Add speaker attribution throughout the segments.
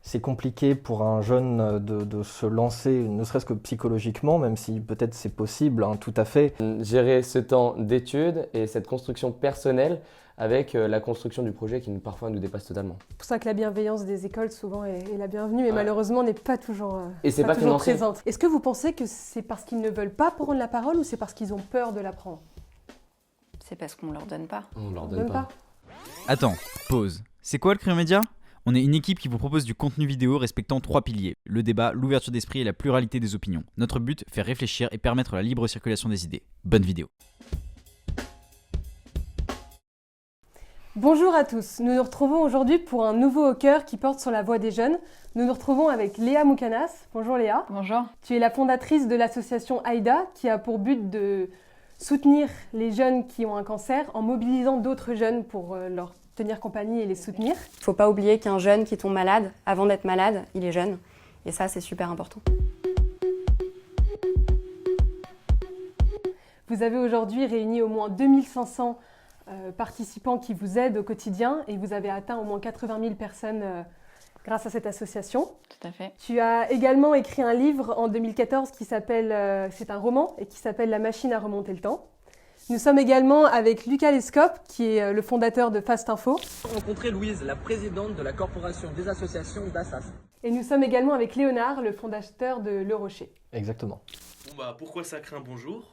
Speaker 1: c'est compliqué pour un jeune de se lancer, ne serait-ce que psychologiquement, même si peut-être c'est possible, hein, tout à fait.
Speaker 2: Gérer ce temps d'études et cette construction personnelle avec la construction du projet qui parfois nous dépasse totalement.
Speaker 3: C'est pour ça que la bienveillance des écoles souvent est la bienvenue et
Speaker 2: Ouais.
Speaker 3: malheureusement n'est pas toujours,
Speaker 2: Et c'est pas
Speaker 3: toujours
Speaker 2: financé.
Speaker 3: présente. Est-ce que vous pensez que c'est parce qu'ils ne veulent pas prendre la parole ou c'est parce qu'ils ont peur de la prendre?
Speaker 4: C'est parce qu'on leur donne pas.
Speaker 2: On leur
Speaker 3: Donne
Speaker 2: donne pas.
Speaker 5: Attends, pause. C'est quoi le Crayon Média ? On est une équipe qui vous propose du contenu vidéo respectant 3 piliers, le débat, l'ouverture d'esprit et la pluralité des opinions. Notre but, faire réfléchir et permettre la libre circulation des idées. Bonne vidéo.
Speaker 3: Bonjour à tous, nous nous retrouvons aujourd'hui pour un nouveau Au Cœur qui porte sur la voix des jeunes. Nous nous retrouvons avec Léa Moukanas. Bonjour Léa.
Speaker 4: Bonjour.
Speaker 3: Tu es la fondatrice de l'association AIDA qui a pour but de soutenir les jeunes qui ont un cancer en mobilisant d'autres jeunes pour leur tenir compagnie et les soutenir.
Speaker 4: Il ne faut pas oublier qu'un jeune qui tombe malade, avant d'être malade, il est jeune. Et ça, c'est super important.
Speaker 3: Vous avez aujourd'hui réuni au moins 2500 participants qui vous aident au quotidien et vous avez atteint au moins 80 000 personnes grâce à cette association.
Speaker 4: Tout à fait.
Speaker 3: Tu as également écrit un livre en 2014 qui s'appelle, c'est un roman et qui s'appelle La machine à remonter le temps. Nous sommes également avec Lucas Lescope qui est le fondateur de Fast Info.
Speaker 6: Rencontrer Louise, la présidente de la Corporation des associations d'Assas.
Speaker 3: Et nous sommes également avec Léonard, le fondateur de Le Rocher.
Speaker 1: Exactement.
Speaker 7: Bon bah pourquoi sacrer un bonjour,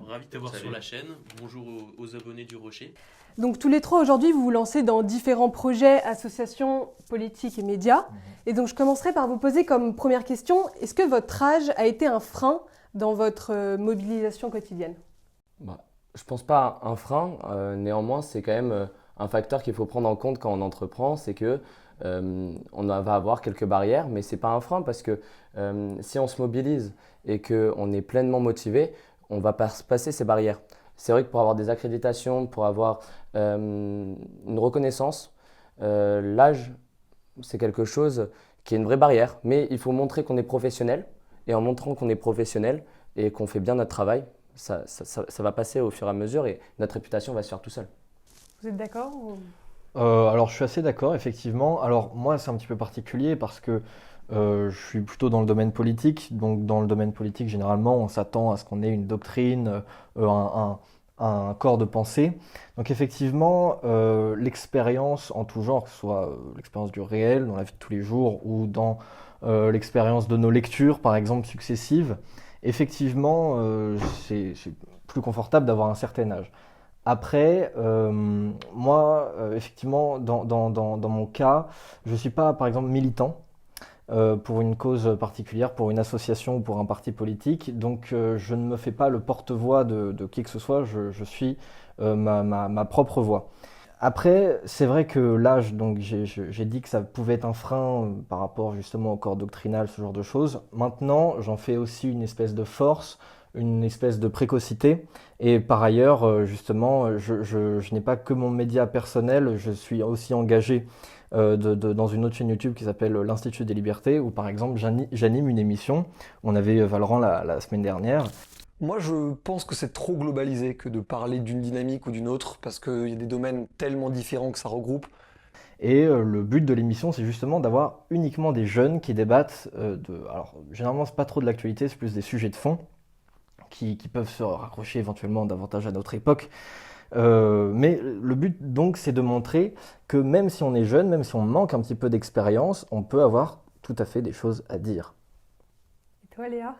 Speaker 7: ravi de t'avoir sur la chaîne, bonjour aux abonnés du Rocher.
Speaker 3: Donc tous les trois aujourd'hui vous vous lancez dans différents projets, associations, politiques et médias. Et donc je commencerai par vous poser comme première question, est-ce que votre âge a été un frein dans votre mobilisation quotidienne?
Speaker 2: Je pense pas un frein, néanmoins c'est quand même un facteur qu'il faut prendre en compte quand on entreprend, c'est que on va avoir quelques barrières, mais c'est pas un frein parce que si on se mobilise et qu'on est pleinement motivé, on va passer ces barrières. C'est vrai que pour avoir des accréditations, pour avoir une reconnaissance, l'âge c'est quelque chose qui est une vraie barrière, mais il faut montrer qu'on est professionnel et en montrant qu'on est professionnel et qu'on fait bien notre travail, ça va passer au fur et à mesure et notre réputation va se faire tout seul.
Speaker 3: Vous êtes d'accord ou...
Speaker 1: Alors je suis assez d'accord, effectivement. Alors moi c'est un petit peu particulier parce que je suis plutôt dans le domaine politique. Donc dans le domaine politique, généralement, on s'attend à ce qu'on ait une doctrine, un corps de pensée. Donc effectivement, l'expérience en tout genre, que ce soit l'expérience du réel, dans la vie de tous les jours, ou dans l'expérience de nos lectures, par exemple, successives, effectivement, c'est plus confortable d'avoir un certain âge. Après, moi, effectivement, dans mon cas, je ne suis pas, par exemple, militant pour une cause particulière, pour une association ou pour un parti politique. Donc, je ne me fais pas le porte-voix de qui que ce soit, je suis ma propre voix. Après, c'est vrai que l'âge, donc j'ai dit que ça pouvait être un frein par rapport justement au corps doctrinal, ce genre de choses. Maintenant, j'en fais aussi une espèce de force, une espèce de précocité. Et par ailleurs, justement, je n'ai pas que mon média personnel, je suis aussi engagé dans une autre chaîne YouTube qui s'appelle l'Institut des Libertés, où par exemple j'anime une émission. On avait Valorant la semaine dernière.
Speaker 8: Moi, je pense que c'est trop globalisé que de parler d'une dynamique ou d'une autre, parce qu'il y a des domaines tellement différents que ça regroupe.
Speaker 1: Et le but de l'émission, c'est justement d'avoir uniquement des jeunes qui débattent alors, généralement, c'est pas trop de l'actualité, c'est plus des sujets de fond qui peuvent se raccrocher éventuellement davantage à notre époque. Mais le but, donc, c'est de montrer que même si on est jeune, même si on manque un petit peu d'expérience, on peut avoir tout à fait des choses à dire.
Speaker 3: Et toi Léa?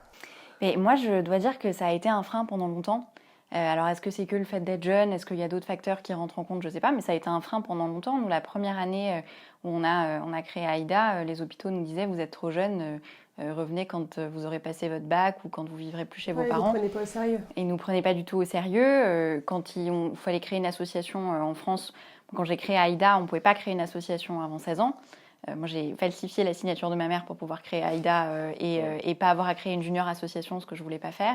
Speaker 4: Mais moi, je dois dire que ça a été un frein pendant longtemps. Alors, est-ce que c'est que le fait d'être jeune? Est-ce qu'il y a d'autres facteurs qui rentrent en compte? Je ne sais pas, mais ça a été un frein pendant longtemps. Nous, la première année où on a créé AIDA, les hôpitaux nous disaient « vous êtes trop jeune, revenez quand vous aurez passé votre bac ou quand vous vivrez plus chez vos parents ».
Speaker 3: Ils ne prenaient pas au sérieux.
Speaker 4: Et ils ne nous prenaient pas du tout au sérieux. Quand il fallait créer une association en France, quand j'ai créé AIDA, on ne pouvait pas créer une association avant 16 ans. Moi, j'ai falsifié la signature de ma mère pour pouvoir créer AIDA et pas avoir à créer une junior association, ce que je ne voulais pas faire.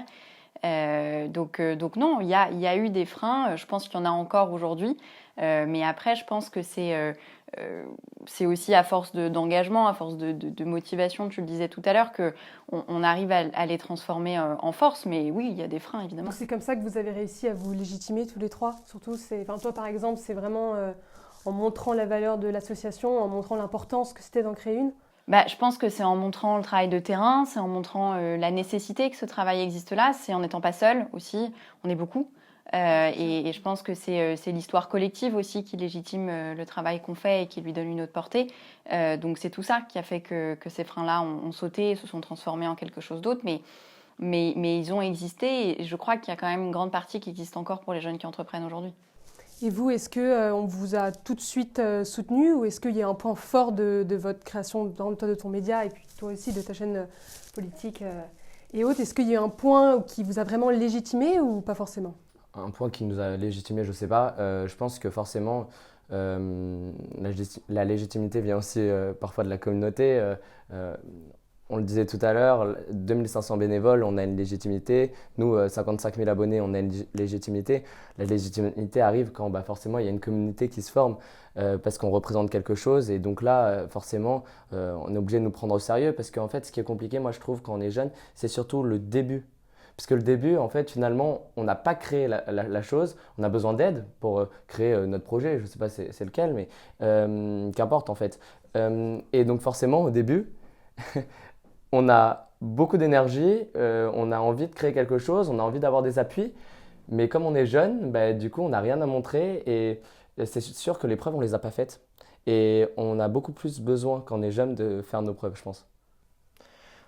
Speaker 4: Donc non, il y a eu des freins. Je pense qu'il y en a encore aujourd'hui. Mais après, je pense que c'est aussi à force d'engagement, à force de motivation, tu le disais tout à l'heure, qu'on arrive à les transformer en force. Mais oui, il y a des freins, évidemment.
Speaker 3: C'est comme ça que vous avez réussi à vous légitimer tous les trois. Surtout, toi par exemple, c'est vraiment en montrant la valeur de l'association, en montrant l'importance que c'était d'en créer une.
Speaker 4: Je pense que c'est en montrant le travail de terrain, c'est en montrant la nécessité que ce travail existe là, c'est en n'étant pas seul aussi, on est beaucoup. Et je pense que c'est l'histoire collective aussi qui légitime le travail qu'on fait et qui lui donne une autre portée. Donc c'est tout ça qui a fait que ces freins-là ont sauté et se sont transformés en quelque chose d'autre. Mais ils ont existé et je crois qu'il y a quand même une grande partie qui existe encore pour les jeunes qui entreprennent aujourd'hui.
Speaker 3: Et vous, est-ce qu'on vous a tout de suite soutenu ou est-ce qu'il y a un point fort de votre création, toi de ton média et puis toi aussi de ta chaîne politique et autres? Est-ce qu'il y a un point qui vous a vraiment légitimé ou pas forcément?
Speaker 2: Un point qui nous a légitimé, je sais pas. Je pense que forcément, la légitimité vient aussi parfois de la communauté. On le disait tout à l'heure, 2500 bénévoles, on a une légitimité. Nous, 55 000 abonnés, on a une légitimité. La légitimité arrive quand forcément il y a une communauté qui se forme parce qu'on représente quelque chose. Et donc là, forcément, on est obligé de nous prendre au sérieux parce qu'en fait, ce qui est compliqué, moi je trouve, quand on est jeune, c'est surtout le début. Parce que le début, en fait, finalement, on n'a pas créé la chose, on a besoin d'aide pour créer notre projet. Je ne sais pas c'est lequel, mais qu'importe en fait. Et donc forcément, au début, on a beaucoup d'énergie, on a envie de créer quelque chose, on a envie d'avoir des appuis. Mais comme on est jeune, du coup, on n'a rien à montrer et c'est sûr que les preuves, on ne les a pas faites. Et on a beaucoup plus besoin, quand on est jeune, de faire nos preuves, je pense.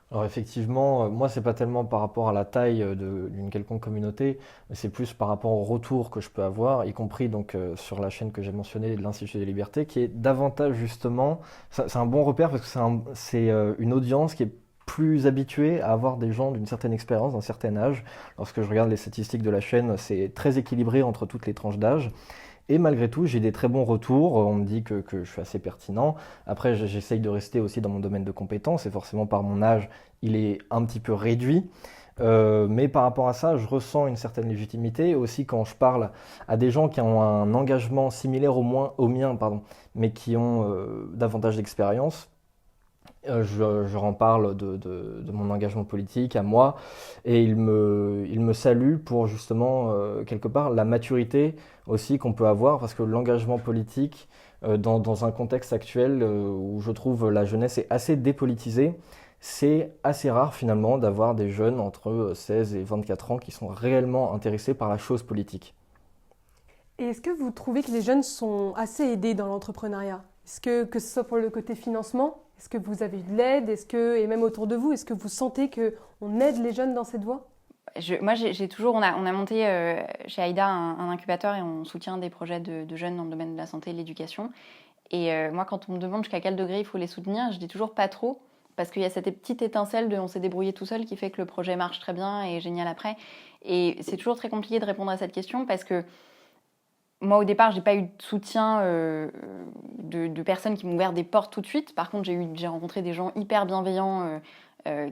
Speaker 1: Alors effectivement, moi c'est pas tellement par rapport à la taille d'une quelconque communauté, mais c'est plus par rapport au retour que je peux avoir, y compris donc sur la chaîne que j'ai mentionnée de l'Institut des Libertés, qui est davantage justement, c'est un bon repère parce que c'est une audience qui est plus habituée à avoir des gens d'une certaine expérience, d'un certain âge. Lorsque je regarde les statistiques de la chaîne, c'est très équilibré entre toutes les tranches d'âge. Et malgré tout, j'ai des très bons retours. On me dit que je suis assez pertinent. Après, j'essaye de rester aussi dans mon domaine de compétences. Et forcément, par mon âge, il est un petit peu réduit. Mais par rapport à ça, je ressens une certaine légitimité. Aussi, quand je parle à des gens qui ont un engagement similaire au mien, mais qui ont davantage d'expérience, je leur en parle de mon engagement politique à moi et ils me saluent pour justement quelque part la maturité aussi qu'on peut avoir parce que l'engagement politique dans un contexte actuel où je trouve la jeunesse est assez dépolitisée, c'est assez rare finalement d'avoir des jeunes entre 16 et 24 ans qui sont réellement intéressés par la chose politique.
Speaker 3: Et est-ce que vous trouvez que les jeunes sont assez aidés dans l'entrepreneuriat? Est-ce que ce soit pour le côté financement? Est-ce que vous avez eu de l'aide? Et même autour de vous, est-ce que vous sentez qu'on aide les jeunes dans cette voie?
Speaker 4: Moi, j'ai toujours, on a monté chez Aïda un incubateur et on soutient des projets de jeunes dans le domaine de la santé et de l'éducation. Et moi, quand on me demande jusqu'à quel degré il faut les soutenir, je dis toujours pas trop, parce qu'il y a cette petite étincelle de on s'est débrouillé tout seul qui fait que le projet marche très bien et est génial après. Et c'est toujours très compliqué de répondre à cette question parce que moi, au départ, j'ai pas eu de soutien de personnes qui m'ont ouvert des portes tout de suite. Par contre, j'ai rencontré des gens hyper bienveillants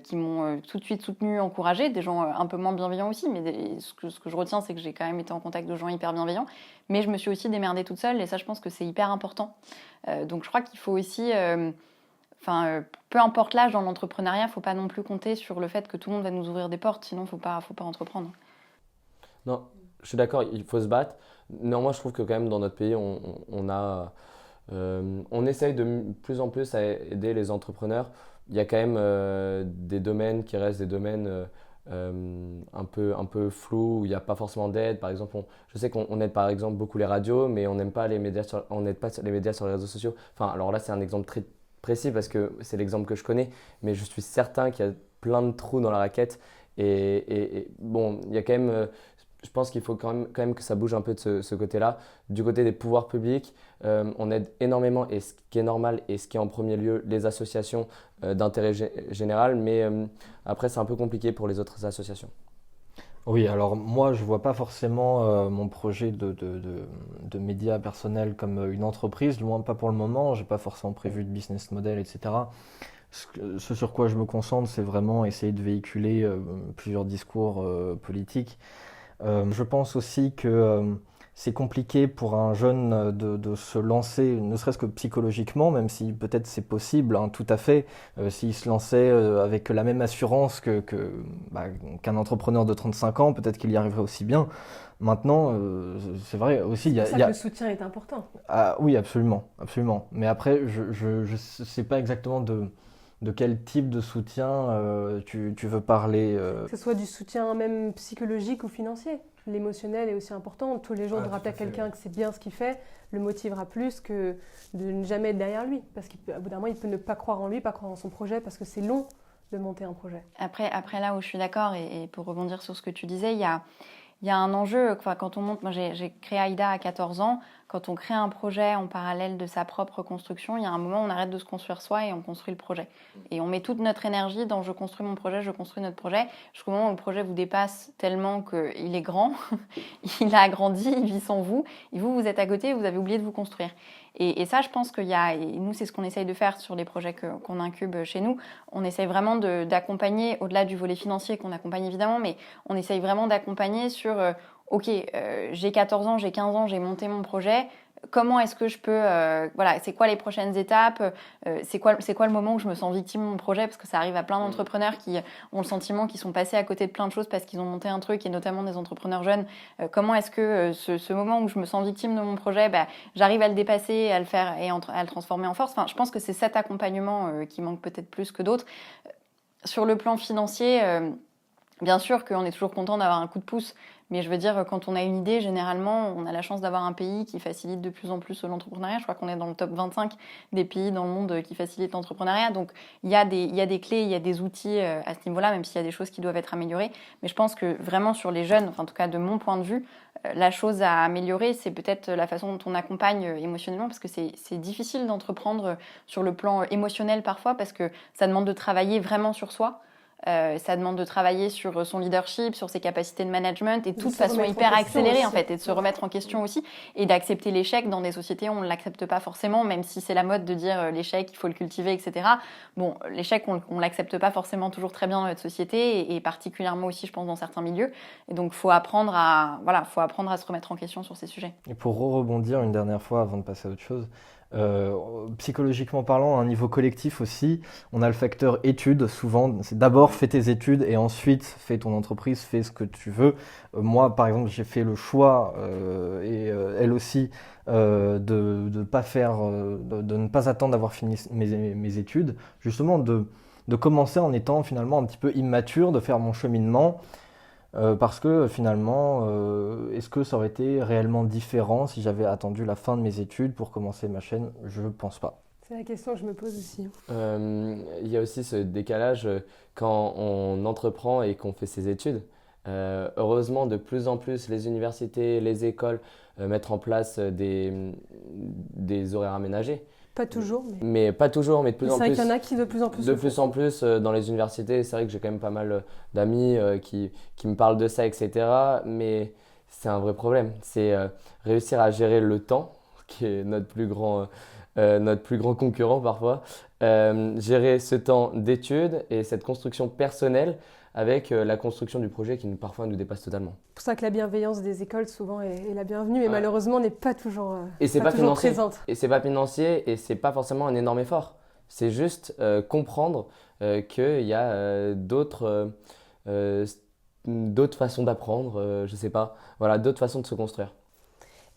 Speaker 4: qui m'ont tout de suite soutenu, encouragé. Des gens un peu moins bienveillants aussi, mais ce que je retiens, c'est que j'ai quand même été en contact de gens hyper bienveillants. Mais je me suis aussi démerdée toute seule, et ça, je pense que c'est hyper important. Donc, je crois qu'il faut aussi... peu importe l'âge dans l'entrepreneuriat, il ne faut pas non plus compter sur le fait que tout le monde va nous ouvrir des portes, sinon il ne faut pas entreprendre.
Speaker 2: Non, je suis d'accord, il faut se battre. Néanmoins, je trouve que quand même dans notre pays, on essaye de plus en plus à aider les entrepreneurs. Il y a quand même des domaines qui restent des domaines un peu flous, où il n'y a pas forcément d'aide. Par exemple, je sais qu'on aide par exemple beaucoup les radios, mais on n'aide pas les médias sur les réseaux sociaux. Enfin, alors là, c'est un exemple très précis parce que c'est l'exemple que je connais, mais je suis certain qu'il y a plein de trous dans la raquette. Et bon, il y a quand même... je pense qu'il faut quand même que ça bouge un peu de ce côté-là. Du côté des pouvoirs publics, on aide énormément, et ce qui est normal et ce qui est en premier lieu, les associations d'intérêt général, mais après c'est un peu compliqué pour les autres associations.
Speaker 1: Oui, alors moi je vois pas forcément mon projet de média personnel comme une entreprise, du moins pas pour le moment, j'ai pas forcément prévu de business model, etc. Ce sur quoi je me concentre, c'est vraiment essayer de véhiculer plusieurs discours politiques. Je pense aussi que c'est compliqué pour un jeune de se lancer, ne serait-ce que psychologiquement, même si peut-être c'est possible, hein, tout à fait, s'il se lançait avec la même assurance qu'un entrepreneur de 35 ans, peut-être qu'il y arriverait aussi bien. Maintenant, c'est vrai aussi...
Speaker 3: C'est pour ça que le soutien est important.
Speaker 1: Ah, oui, absolument, absolument. Mais après, je sais pas exactement de quel type de soutien tu veux parler
Speaker 3: Que ce soit du soutien même psychologique ou financier. L'émotionnel est aussi important. Tous les jours, de rappeler à quelqu'un que c'est bien ce qu'il fait le motivera plus que de ne jamais être derrière lui. Parce qu'à bout d'un moment, il peut ne pas croire en lui, pas croire en son projet, parce que c'est long de monter un projet.
Speaker 4: Après là où je suis d'accord, et pour rebondir sur ce que tu disais, il y a un enjeu. Quand on monte, moi j'ai créé Aïda à 14 ans. Quand on crée un projet en parallèle de sa propre construction, il y a un moment où on arrête de se construire soi et on construit le projet. Et on met toute notre énergie dans je construis mon projet, je construis notre projet, jusqu'au moment où le projet vous dépasse tellement qu'il est grand, il a grandi, il vit sans vous, et vous êtes à côté, vous avez oublié de vous construire. Et ça, je pense qu'il y a, et nous, c'est ce qu'on essaye de faire sur les projets qu'on incube chez nous. On essaye vraiment d'accompagner, au-delà du volet financier qu'on accompagne évidemment, mais on essaye vraiment d'accompagner sur, ok, j'ai 14 ans, j'ai 15 ans, j'ai monté mon projet. Comment est-ce que je peux, voilà, c'est quoi les prochaines étapes, c'est quoi le moment où je me sens victime de mon projet, parce que ça arrive à plein d'entrepreneurs qui ont le sentiment qu'ils sont passés à côté de plein de choses parce qu'ils ont monté un truc, et notamment des entrepreneurs jeunes. Comment est-ce que ce moment où je me sens victime de mon projet, j'arrive à le dépasser, à le faire et à le transformer en force. Enfin, je pense que c'est cet accompagnement qui manque peut-être plus que d'autres. Sur le plan financier, bien sûr qu'on est toujours content d'avoir un coup de pouce, mais je veux dire, quand on a une idée, généralement, on a la chance d'avoir un pays qui facilite de plus en plus l'entrepreneuriat. Je crois qu'on est dans le top 25 des pays dans le monde qui facilitent l'entrepreneuriat. Donc, il y a des clés, il y a des outils à ce niveau-là, même s'il y a des choses qui doivent être améliorées. Mais je pense que vraiment sur les jeunes, enfin, en tout cas de mon point de vue, la chose à améliorer, c'est peut-être la façon dont on accompagne émotionnellement, parce que c'est difficile d'entreprendre sur le plan émotionnel parfois, parce que ça demande de travailler vraiment sur soi. Ça demande de travailler sur son leadership, sur ses capacités de management, et tout de façon hyper accélérée en fait, et de se remettre en question aussi, et d'accepter l'échec dans des sociétés où on ne l'accepte pas forcément, même si c'est la mode de dire l'échec, il faut le cultiver, etc. Bon, l'échec, on ne l'accepte pas forcément toujours très bien dans notre société, et particulièrement aussi, je pense, dans certains milieux. Et donc, faut apprendre à se remettre en question sur ces sujets.
Speaker 1: Et pour rebondir une dernière fois avant de passer à autre chose, psychologiquement parlant, à un niveau collectif aussi, on a le facteur études. Souvent, c'est d'abord fais tes études et ensuite fais ton entreprise, fais ce que tu veux. Moi, par exemple, j'ai fait le choix, elle aussi, de pas faire, de ne pas attendre d'avoir fini mes études, justement de commencer en étant finalement un petit peu immature, de faire mon cheminement. Parce que finalement, est-ce que ça aurait été réellement différent si j'avais attendu la fin de mes études pour commencer ma chaîne? Je ne pense pas.
Speaker 3: C'est la question que je me pose aussi.
Speaker 2: Il y a aussi ce décalage quand on entreprend et qu'on fait ses études. Heureusement, de plus en plus, les universités, les écoles mettent en place des horaires aménagés.
Speaker 3: Pas toujours,
Speaker 2: mais pas toujours, mais de plus en plus.
Speaker 3: C'est vrai qu'il y en a qui de plus en plus.
Speaker 2: De plus en plus dans les universités, c'est vrai que j'ai quand même pas mal d'amis qui me parlent de ça, etc. Mais c'est un vrai problème. C'est réussir à gérer le temps, qui est notre plus grand concurrent parfois. Gérer ce temps d'études et cette construction personnelle avec la construction du projet qui parfois nous dépasse totalement.
Speaker 3: C'est pour ça que la bienveillance des écoles souvent est la bienvenue, mais malheureusement n'est pas toujours, présente.
Speaker 2: Et c'est pas financier et c'est pas forcément un énorme effort. C'est juste comprendre qu'il y a d'autres façons d'apprendre, je sais pas, voilà, d'autres façons de se construire.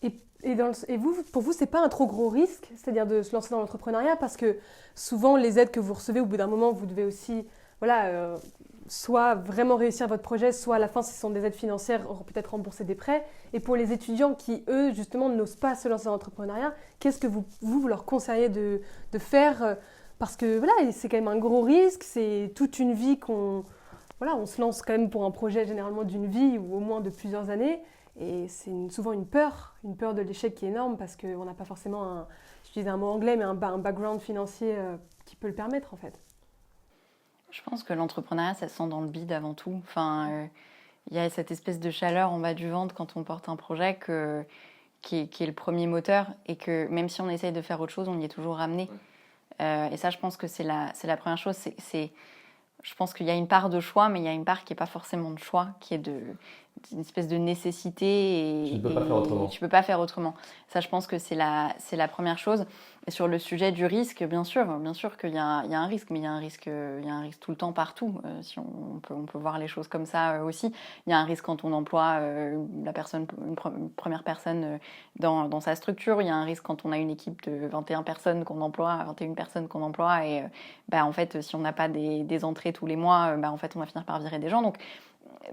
Speaker 3: Et vous, pour vous, c'est pas un trop gros risque, c'est-à-dire de se lancer dans l'entrepreneuriat, parce que souvent les aides que vous recevez, au bout d'un moment, vous devez aussi, soit vraiment réussir votre projet, soit à la fin, si ce sont des aides financières, peut-être rembourser des prêts. Et pour les étudiants qui, eux, justement, n'osent pas se lancer dans l'entrepreneuriat, qu'est-ce que vous leur conseillez de faire? Parce que voilà, c'est quand même un gros risque, c'est toute une vie on se lance quand même pour un projet généralement d'une vie ou au moins de plusieurs années. Et c'est souvent une peur de l'échec qui est énorme parce qu'on n'a pas forcément, j'utilise un mot anglais, mais un background financier qui peut le permettre en fait.
Speaker 4: Je pense que l'entrepreneuriat, ça se sent dans le bide avant tout. Enfin, il y a cette espèce de chaleur en bas du ventre quand on porte un projet qui est le premier moteur, et que même si on essaye de faire autre chose, on y est toujours ramené. Et ça, je pense que c'est la première chose. Je pense qu'il y a une part de choix, mais il y a une part qui n'est pas forcément de choix, qui est une espèce de nécessité
Speaker 2: Tu ne peux pas faire autrement.
Speaker 4: tu peux pas faire autrement. Ça, je pense que c'est la première chose. Et sur le sujet du risque, bien sûr qu'il y a un risque, mais il y a un risque tout le temps partout. Si on peut voir les choses comme ça aussi. Il y a un risque quand on emploie une première personne dans sa structure. Il y a un risque quand on a une équipe de 21 personnes qu'on emploie, 21 personnes qu'on emploie. Et en fait, si on n'a pas des entrées tous les mois, en fait, on va finir par virer des gens. Donc,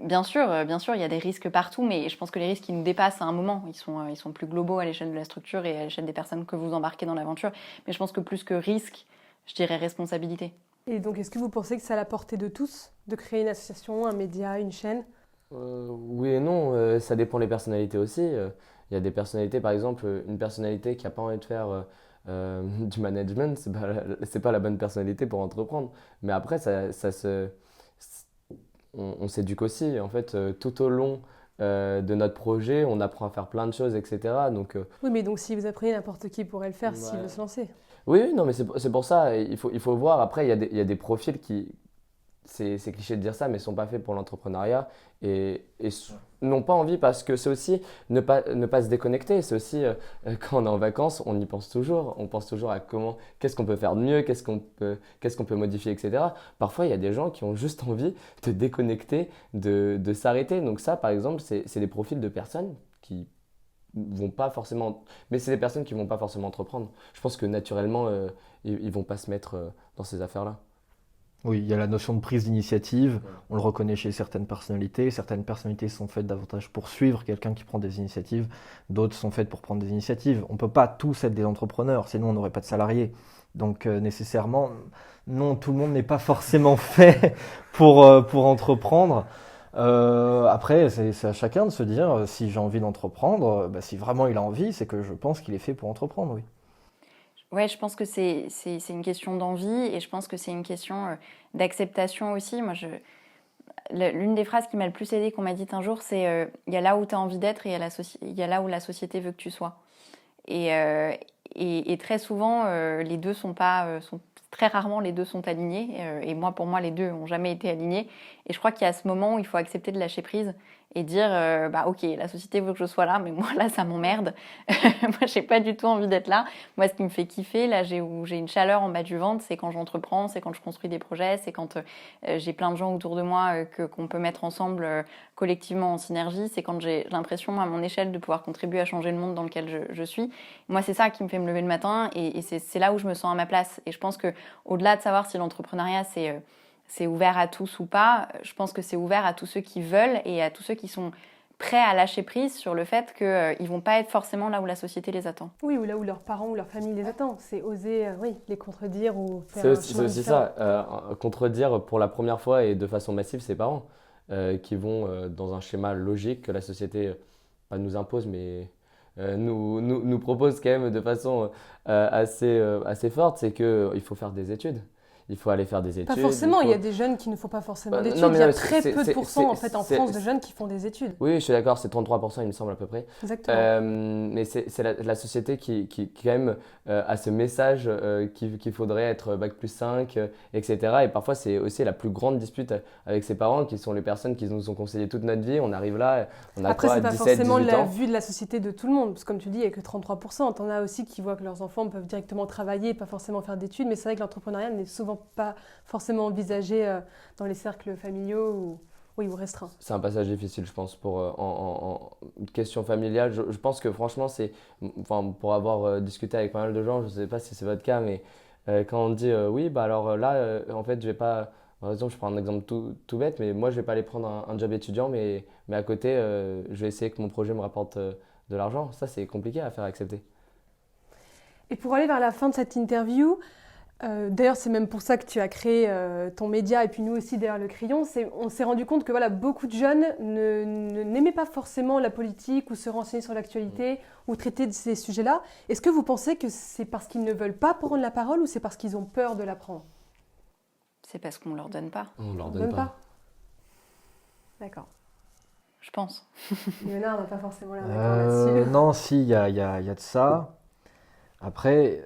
Speaker 4: bien sûr, il y a des risques partout, mais je pense que les risques, ils nous dépassent à un moment. Ils sont plus globaux à l'échelle de la structure et à l'échelle des personnes que vous embarquez dans l'aventure. Mais je pense que plus que risque, je dirais responsabilité.
Speaker 3: Et donc, est-ce que vous pensez que c'est à la portée de tous de créer une association, un média, une chaîne?
Speaker 2: Oui et non, ça dépend des personnalités aussi. Il y a des personnalités, par exemple, une personnalité qui n'a pas envie de faire du management, c'est pas la bonne personnalité pour entreprendre. Mais après, on s'éduque aussi. En fait, tout au long de notre projet, on apprend à faire plein de choses, etc. Donc,
Speaker 3: Oui, mais donc si vous apprenez, n'importe qui pourrait le faire s'il
Speaker 2: ouais.
Speaker 3: veut se lancer.
Speaker 2: Oui, non, mais c'est pour ça, il faut voir. Après, il y a des profils qui, c'est cliché de dire ça, mais ne sont pas faits pour l'entrepreneuriat et n'ont pas envie parce que c'est aussi ne pas se déconnecter. C'est aussi quand on est en vacances, on y pense toujours. On pense toujours à qu'est-ce qu'on peut faire de mieux, qu'est-ce qu'on peut modifier, etc. Parfois, il y a des gens qui ont juste envie de déconnecter, de s'arrêter. Donc ça, par exemple, c'est des profils de personnes qui vont pas forcément, mais c'est des personnes qui vont pas forcément entreprendre. Je pense que naturellement, ils vont pas se mettre dans ces affaires-là.
Speaker 1: Oui, il y a la notion de prise d'initiative, on le reconnaît chez certaines personnalités sont faites davantage pour suivre quelqu'un qui prend des initiatives, d'autres sont faites pour prendre des initiatives. On ne peut pas tous être des entrepreneurs, sinon on n'aurait pas de salariés. Donc nécessairement, non, tout le monde n'est pas forcément fait pour entreprendre. Après, c'est à chacun de se dire, si j'ai envie d'entreprendre, si vraiment il a envie, c'est que je pense qu'il est fait pour entreprendre, oui.
Speaker 4: Ouais, je pense que c'est une question d'envie et je pense que c'est une question d'acceptation aussi. Moi, l'une des phrases qui m'a le plus aidée qu'on m'a dite un jour, c'est il y a là où tu as envie d'être et il y a là où la société veut que tu sois. Et très souvent, les deux très rarement les deux sont alignés. Et pour moi, les deux n'ont jamais été alignés. Et je crois qu'il y a ce moment où il faut accepter de lâcher prise et dire ok, la société veut que je sois là, mais moi là ça m'emmerde. Moi j'ai pas du tout envie d'être là. Moi ce qui me fait kiffer là, où j'ai une chaleur en bas du ventre, c'est quand j'entreprends, c'est quand je construis des projets, c'est quand j'ai plein de gens autour de moi qu'on peut mettre ensemble collectivement en synergie, c'est quand j'ai l'impression à mon échelle de pouvoir contribuer à changer le monde dans lequel je suis. Moi c'est ça qui me fait me lever le matin et c'est là où je me sens à ma place. Et je pense que au-delà de savoir si l'entrepreneuriat c'est ouvert à tous ou pas, je pense que c'est ouvert à tous ceux qui veulent et à tous ceux qui sont prêts à lâcher prise sur le fait qu'ils ne vont pas être forcément là où la société les attend.
Speaker 3: Oui, ou là où leurs parents ou leur famille les attend. C'est oser les contredire ou faire
Speaker 2: C'est
Speaker 3: un
Speaker 2: aussi,
Speaker 3: chemin différent.
Speaker 2: contredire pour la première fois et de façon massive ses parents qui vont dans un schéma logique que la société pas nous impose, mais nous propose quand même de façon assez forte, c'est qu'il faut faire des études. Il faut aller faire des études.
Speaker 3: Pas forcément, il y a des jeunes qui ne font pas forcément d'études. Il y a très peu de pourcents en fait en France de jeunes qui font des études.
Speaker 2: Oui, je suis d'accord, c'est 33% il me semble à peu près.
Speaker 3: Exactement.
Speaker 2: Mais c'est la société qui quand même a ce message qu'il faudrait être bac+5, etc. Et parfois c'est aussi la plus grande dispute avec ses parents qui sont les personnes qui nous ont conseillé toute notre vie. On arrive là, on a
Speaker 3: Après,
Speaker 2: quoi,
Speaker 3: c'est pas
Speaker 2: 17,
Speaker 3: forcément
Speaker 2: 18
Speaker 3: la
Speaker 2: ans.
Speaker 3: vue de la société de tout le monde. Parce que comme tu dis, il n'y a que 33%. T'en as aussi qui voient que leurs enfants peuvent directement travailler, pas forcément faire d'études. Mais c'est vrai que l'entrepreneuriat n'est souvent pas forcément envisagé dans les cercles familiaux ou restreints.
Speaker 2: C'est un passage difficile, je pense, en question familiale. Je pense que franchement, pour avoir discuté avec pas mal de gens, je ne sais pas si c'est votre cas, mais quand on dit oui, bah alors là, en fait, je vais pas. Par exemple, je prends un exemple tout bête, mais moi, je vais pas aller prendre un job étudiant, mais à côté, je vais essayer que mon projet me rapporte de l'argent. Ça, c'est compliqué à faire accepter.
Speaker 3: Et pour aller vers la fin de cette interview, d'ailleurs, c'est même pour ça que tu as créé ton média et puis nous aussi derrière le crayon. On s'est rendu compte que voilà, beaucoup de jeunes n'aimaient pas forcément la politique ou se renseigner sur l'actualité ou traiter de ces sujets-là. Est-ce que vous pensez que c'est parce qu'ils ne veulent pas prendre la parole ou c'est parce qu'ils ont peur de la prendre?
Speaker 4: C'est parce qu'on ne leur donne pas.
Speaker 2: On ne leur donne pas.
Speaker 3: D'accord.
Speaker 4: Je pense.
Speaker 3: Léonard n'a pas forcément l'air d'accord là-dessus.
Speaker 1: Non, si, il y a de ça. Après,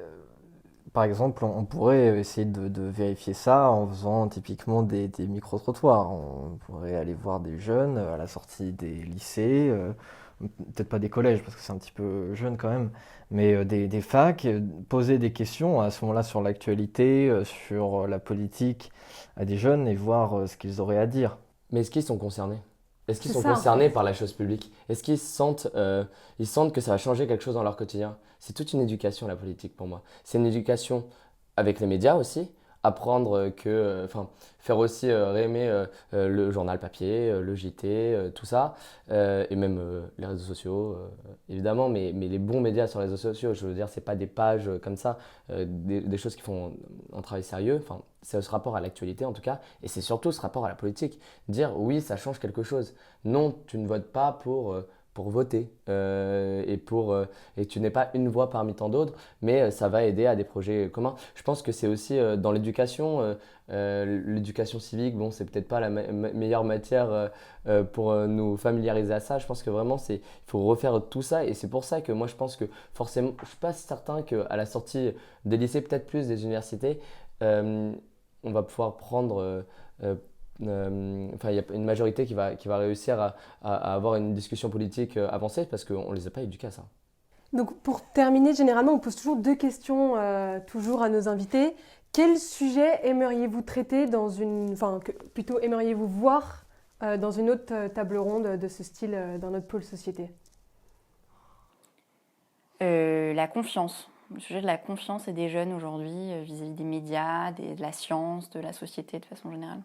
Speaker 1: Par exemple, on pourrait essayer de vérifier ça en faisant typiquement des micro-trottoirs. On pourrait aller voir des jeunes à la sortie des lycées, peut-être pas des collèges parce que c'est un petit peu jeune quand même, mais des facs, poser des questions à ce moment-là sur l'actualité, sur la politique à des jeunes et voir ce qu'ils auraient à dire.
Speaker 2: Mais est-ce qu'ils sont concernés? Est-ce qu'ils
Speaker 3: C'est
Speaker 2: sont
Speaker 3: ça.
Speaker 2: concernés par la chose publique? Est-ce qu'ils ils sentent que ça va changer quelque chose dans leur quotidien? C'est toute une éducation, la politique, pour moi. C'est une éducation avec les médias aussi, apprendre enfin, faire aussi réaimer le journal papier, le JT, tout ça, et même les réseaux sociaux, évidemment, mais les bons médias sur les réseaux sociaux, je veux dire, c'est pas des pages comme ça, des choses qui font un travail sérieux, enfin, c'est ce rapport à l'actualité en tout cas, et c'est surtout ce rapport à la politique. Dire oui, ça change quelque chose. Non, tu ne votes pas pour voter et tu n'es pas une voix parmi tant d'autres, mais ça va aider à des projets communs. Je pense que c'est aussi dans l'éducation civique, bon, c'est peut-être pas la meilleure matière pour nous familiariser à ça. Je pense que vraiment, il faut refaire tout ça et c'est pour ça que moi, je pense que forcément, je suis pas certain qu'à la sortie des lycées, peut-être plus des universités, euh, on va pouvoir prendre enfin, il y a une majorité qui va réussir à avoir une discussion politique avancée parce qu'on ne les a pas éduqués à ça.
Speaker 3: Donc pour terminer, généralement, on pose toujours deux questions toujours à nos invités. Quel sujet aimeriez-vous traiter plutôt aimeriez-vous voir dans une autre table ronde de ce style dans notre pôle société?
Speaker 4: La confiance. Le sujet de la confiance et des jeunes aujourd'hui vis-à-vis des médias, de la science, de la société de façon générale.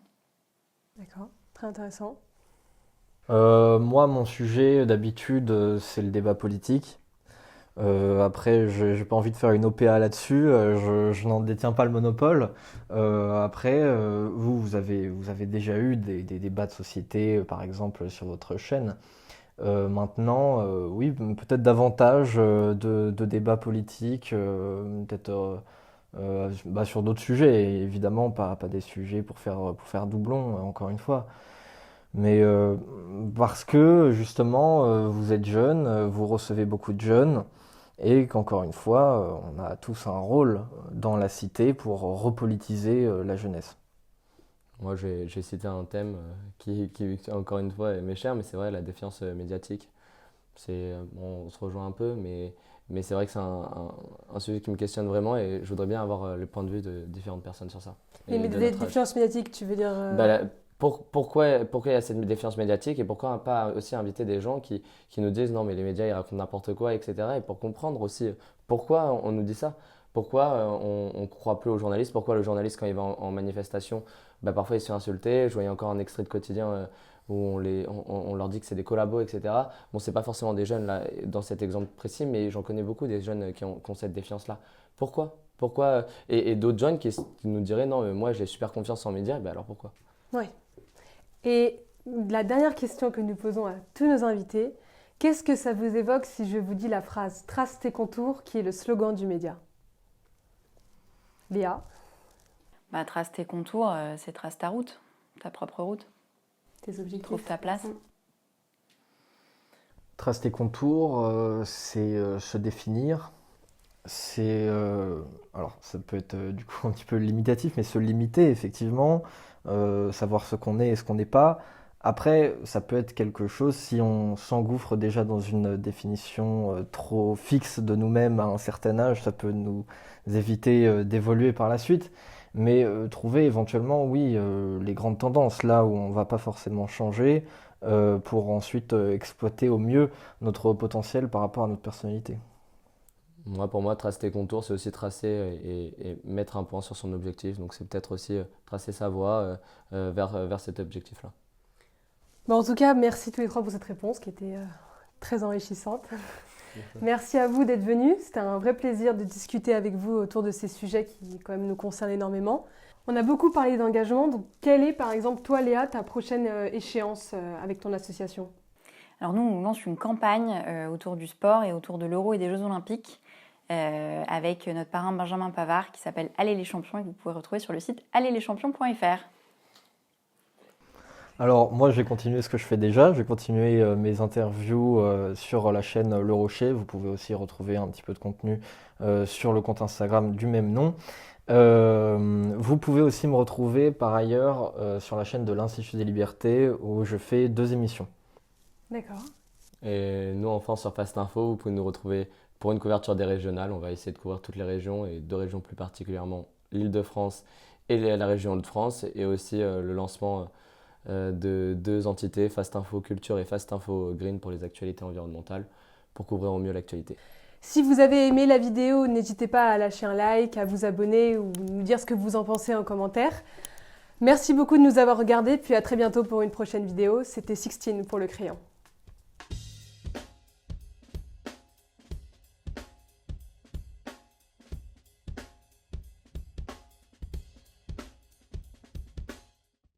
Speaker 3: D'accord, très intéressant.
Speaker 1: Moi, mon sujet d'habitude, c'est le débat politique. Après, j'ai pas envie de faire une OPA là-dessus, je n'en détiens pas le monopole. Après, vous avez déjà eu des débats de société, par exemple, sur votre chaîne. Maintenant, oui, peut-être davantage de débats politiques, peut-être sur d'autres sujets, et évidemment pas des sujets pour faire doublon, encore une fois. Mais parce que justement, vous êtes jeune, vous recevez beaucoup de jeunes, et qu'encore une fois, on a tous un rôle dans la cité pour repolitiser la jeunesse.
Speaker 2: Moi, j'ai cité un thème qui, encore une fois, m'est cher, mais c'est vrai, la défiance médiatique. Bon, on se rejoint un peu, mais c'est vrai que c'est un sujet qui me questionne vraiment et je voudrais bien avoir le point de vue de différentes personnes sur ça.
Speaker 3: Les
Speaker 2: Et de notre âge.
Speaker 3: défiances médiatiques, tu veux dire
Speaker 2: Pourquoi il y a cette défiance médiatique et pourquoi pas aussi inviter des gens qui nous disent non mais les médias ils racontent n'importe quoi, etc. Et pour comprendre aussi pourquoi on nous dit ça, pourquoi on ne croit plus aux journalistes, pourquoi le journaliste quand il va en manifestation, parfois il se fait insulter. Je voyais encore un extrait de quotidien où on leur dit que c'est des collabos, etc. Bon, c'est pas forcément des jeunes là dans cet exemple précis, mais j'en connais beaucoup des jeunes qui ont cette défiance-là. Pourquoi et d'autres jeunes qui nous diraient non mais moi j'ai super confiance en médias, alors pourquoi?
Speaker 3: Oui. Et la dernière question que nous posons à tous nos invités, qu'est-ce que ça vous évoque si je vous dis la phrase « Trace tes contours » qui est le slogan du média? Léa?
Speaker 4: Trace tes contours, c'est trace ta route, ta propre route.
Speaker 3: Tes objectifs?
Speaker 4: Trouve ta place.
Speaker 1: Trace tes contours, c'est se définir. C'est alors ça peut être du coup un petit peu limitatif, mais se limiter effectivement, savoir ce qu'on est et ce qu'on n'est pas. Après, ça peut être quelque chose si on s'engouffre déjà dans une définition trop fixe de nous-mêmes à un certain âge, ça peut nous éviter d'évoluer par la suite. Mais trouver éventuellement, oui, les grandes tendances, là où on va pas forcément changer, pour ensuite exploiter au mieux notre potentiel par rapport à notre personnalité.
Speaker 2: Pour moi, tracer tes contours, c'est aussi tracer et mettre un point sur son objectif. Donc, c'est peut-être aussi tracer sa voie vers cet objectif-là.
Speaker 3: En tout cas, merci tous les trois pour cette réponse qui était très enrichissante. Merci à vous d'être venus. C'était un vrai plaisir de discuter avec vous autour de ces sujets qui quand même nous concernent énormément. On a beaucoup parlé d'engagement. Donc, quelle est, par exemple, toi, Léa, ta prochaine échéance avec ton association?
Speaker 4: Alors nous, on lance une campagne autour du sport et autour de l'Euro et des Jeux Olympiques avec notre parrain Benjamin Pavard qui s'appelle Allez les champions et que vous pouvez retrouver sur le site allezleschampions.fr.
Speaker 1: Alors moi je vais continuer ce que je fais déjà, je vais continuer mes interviews sur la chaîne Le Rocher. Vous pouvez aussi retrouver un petit peu de contenu sur le compte Instagram du même nom. Vous pouvez aussi me retrouver par ailleurs sur la chaîne de l'Institut des Libertés où je fais 2 émissions.
Speaker 3: D'accord.
Speaker 2: Et nous, en France, sur Fast Info, vous pouvez nous retrouver pour une couverture des régionales. On va essayer de couvrir toutes les régions et 2 régions plus particulièrement, l'Île-de-France et la région Hauts-de-France. Et aussi le lancement de 2 entités, Fast Info Culture et Fast Info Green pour les actualités environnementales, pour couvrir au mieux l'actualité.
Speaker 3: Si vous avez aimé la vidéo, n'hésitez pas à lâcher un like, à vous abonner ou nous dire ce que vous en pensez en commentaire. Merci beaucoup de nous avoir regardés, puis à très bientôt pour une prochaine vidéo. C'était Sixtine pour Le Crayon.